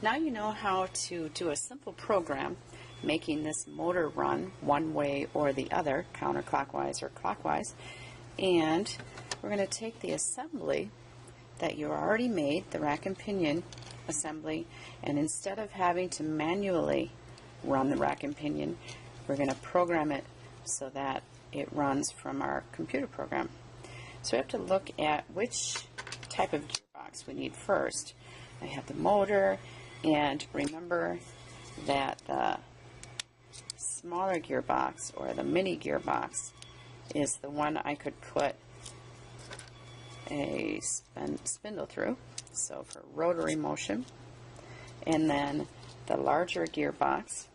Now you know how to do a simple program making this motor run one way or the other, counterclockwise or clockwise. And we're going to take the assembly that you already made, the rack and pinion assembly, and instead of having to manually run the rack and pinion, we're going to program it so that it runs from our computer program. So we have to look at which type of gearbox we need first. I have the motor, and remember that the smaller gearbox, or the mini gearbox, is the one I could put a spindle through, so for rotary motion. And then the larger gearbox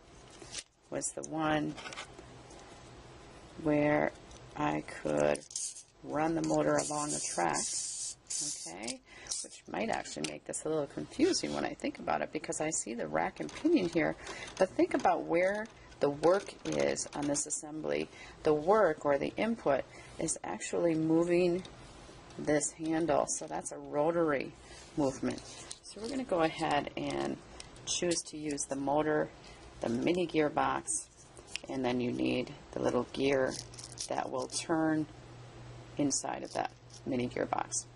was the one where I could run the motor along the track, okay, which might actually make this a little confusing when I think about it, because I see the rack and pinion here, but think about where the work is on this assembly. The work, or the input, is actually moving this handle, so that's a rotary movement. So we're going to go ahead and choose to use the motor, the mini gearbox, and then you need the little gear that will turn inside of that mini gearbox.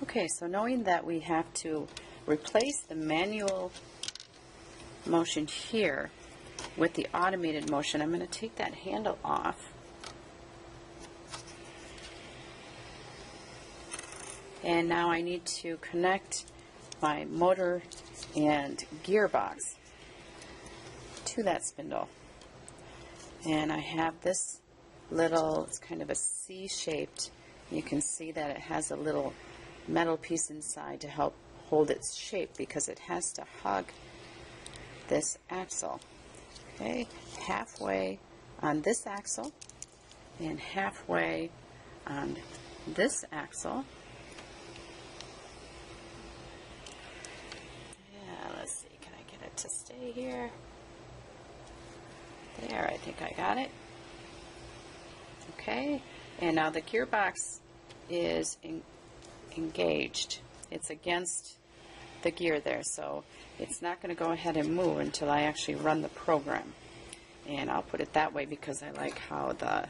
Okay, so knowing that we have to replace the manual motion here with the automated motion, I'm going to take that handle off. And now I need to connect my motor and gearbox to that spindle. And I have this little, it's kind of a C-shaped, you can see that it has a little metal piece inside to help hold its shape, because it has to hug this axle. Okay, halfway on this axle and halfway on this axle. Let's see, can I get it to stay here? There, I think I got it. Okay, and now the gearbox is engaged. It's against the gear there, so it's not going to go ahead and move until I actually run the program. And I'll put it that way because I like how the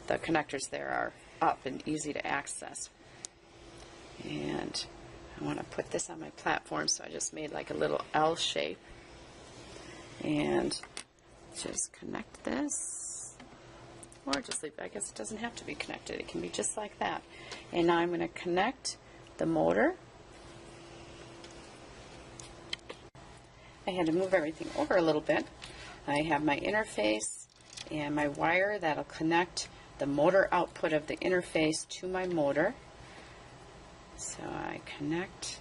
connectors there are up and easy to access. And I want to put this on my platform, so I just made like a little L shape and just connect this, or just leave it. I guess it doesn't have to be connected, it can be just like that. And now I'm going to connect the motor. I had to move everything over a little bit. I have my interface and my wire that'll connect the motor output of the interface to my motor. So I connect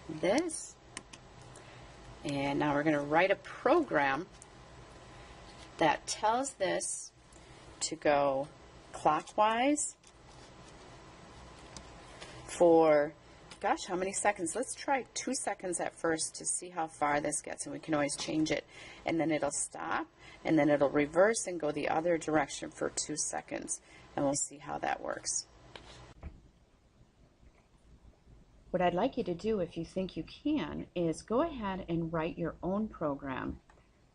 this, and now we're going to write a program that tells this to go clockwise for, gosh, how many seconds? Let's try 2 seconds at first to see how far this gets, and we can always change it. And then it'll stop, and then it'll reverse and go the other direction for 2 seconds, and we'll see how that works. What I'd like you to do, if you think you can, is go ahead and write your own program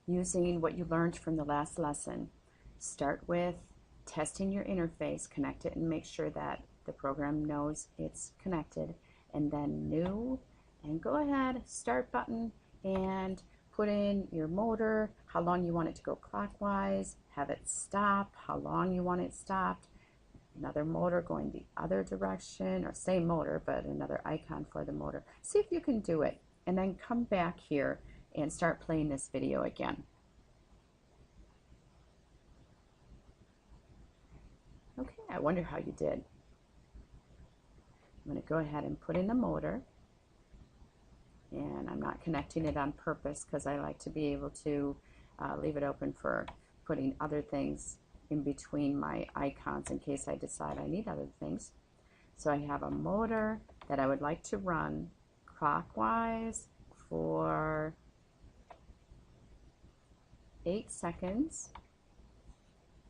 using what you learned from the last lesson. Start with testing your interface, connect it and make sure that the program knows it's connected, and then new, and go ahead, start button, and put in your motor, how long you want it to go clockwise, have it stop, how long you want it stopped, another motor going the other direction, or same motor but another icon for the motor. See if you can do it, and then come back here and start playing this video again. Okay, I wonder how you did. I'm going to go ahead and put in the motor, and I'm not connecting it on purpose because I like to be able to leave it open for putting other things in between my icons in case I decide I need other things. So I have a motor that I would like to run clockwise for 8 seconds.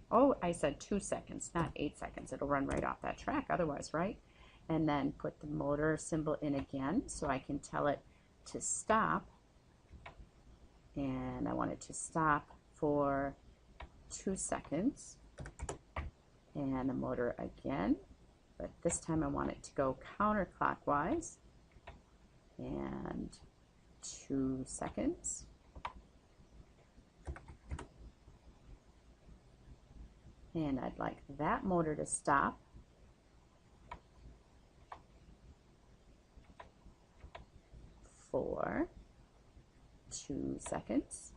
Oh, I said 2 seconds, not 8 seconds. It'll run right off that track otherwise, right? and then put the motor symbol in again so I can tell it to stop. And I want it to stop for 2 seconds. And the motor again, but this time I want it to go counterclockwise. And 2 seconds. And I'd like that motor to stop for 2 seconds.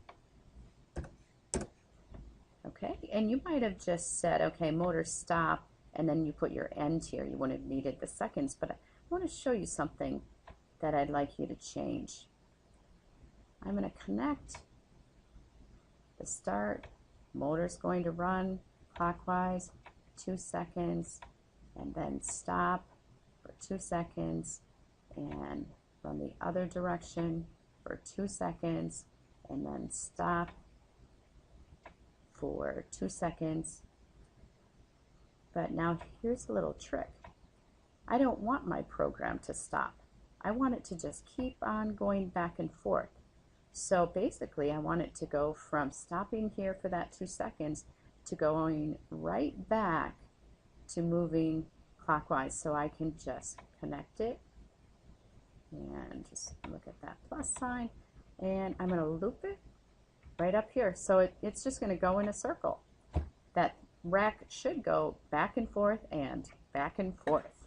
Okay, and you might have just said, okay, motor stop, and then you put your end here. You wouldn't have needed the seconds, but I want to show you something that I'd like you to change. I'm going to connect the start, motor's going to run clockwise, 2 seconds, and then stop for 2 seconds, and run the other direction for 2 seconds, and then stop for 2 seconds. But now here's a little trick. I don't want my program to stop. I want it to just keep on going back and forth. So basically I want it to go from stopping here for that 2 seconds to going right back to moving clockwise. So I can just connect it and just look at that plus sign, and I'm going to loop it right up here. So it's just going to go in a circle. That rack should go back and forth and back and forth.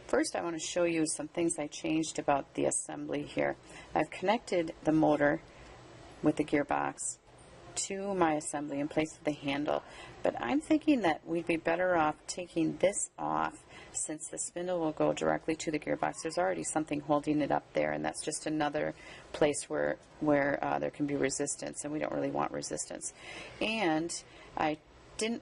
First, I want to show you some things I changed about the assembly here. I've connected the motor with the gearbox to my assembly in place of the handle, but I'm thinking that we'd be better off taking this off, since the spindle will go directly to the gearbox. There's already something holding it up there, and that's just another place where there can be resistance, and we don't really want resistance. And I don't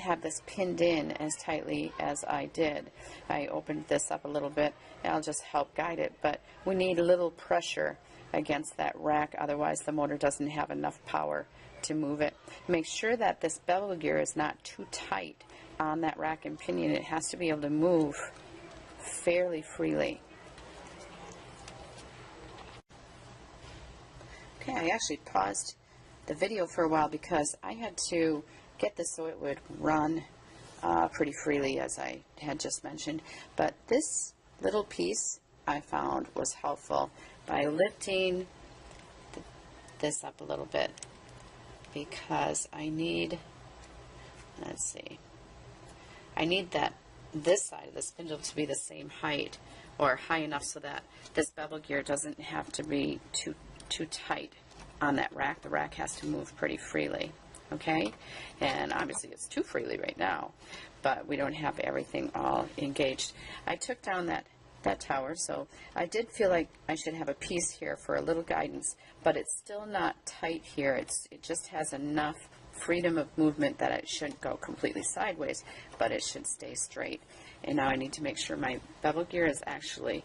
have this pinned in as tightly as I did. I opened this up a little bit, and I'll just help guide it, but we need a little pressure against that rack, otherwise the motor doesn't have enough power to move it. Make sure that this bevel gear is not too tight on that rack and pinion. It has to be able to move fairly freely. Okay, I actually paused the video for a while because I had to get this so it would run pretty freely, as I had just mentioned. But this little piece I found was helpful by lifting this up a little bit, because I need, let's see, I need this side of the spindle to be the same height, or high enough so that this bevel gear doesn't have to be too tight on that rack. The rack has to move pretty freely, okay? And obviously it's too freely right now, but we don't have everything all engaged. I took down that tower, so I did feel like I should have a piece here for a little guidance, but it's still not tight here. It just has enough freedom of movement that it shouldn't go completely sideways, but it should stay straight. And now I need to make sure my bevel gear is actually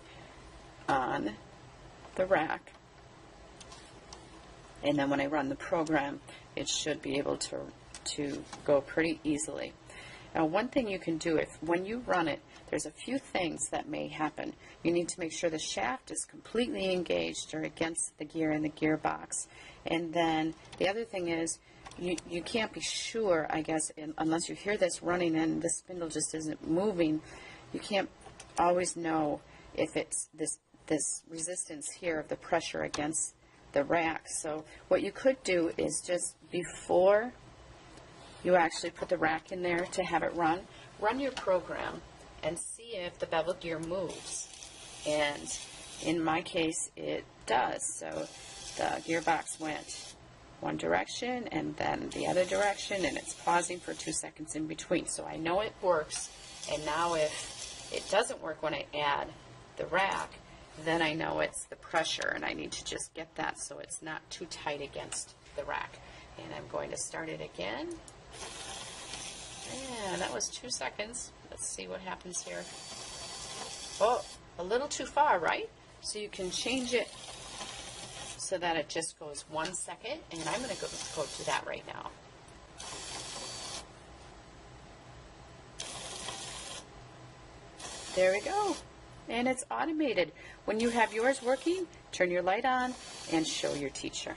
on the rack, and then when I run the program, it should be able to go pretty easily. Now, one thing you can do, when you run it, there's a few things that may happen. You need to make sure the shaft is completely engaged or against the gear in the gearbox. And then the other thing is, you can't be sure, I guess, unless you hear this running and the spindle just isn't moving, you can't always know if it's this resistance here of the pressure against the rack. So what you could do is, just before you actually put the rack in there to have it run your program and see if the bevel gear moves. And in my case, it does. So the gearbox went one direction and then the other direction, and it's pausing for 2 seconds in between. So I know it works. And now if it doesn't work when I add the rack, then I know it's the pressure, and I need to just get that so it's not too tight against the rack. And I'm going to start it again. And that was 2 seconds. Let's see what happens here. Oh, a little too far, right? So you can change it so that it just goes 1 second, and I'm going to go to that right now. There we go. And it's automated. When you have yours working, turn your light on and show your teacher.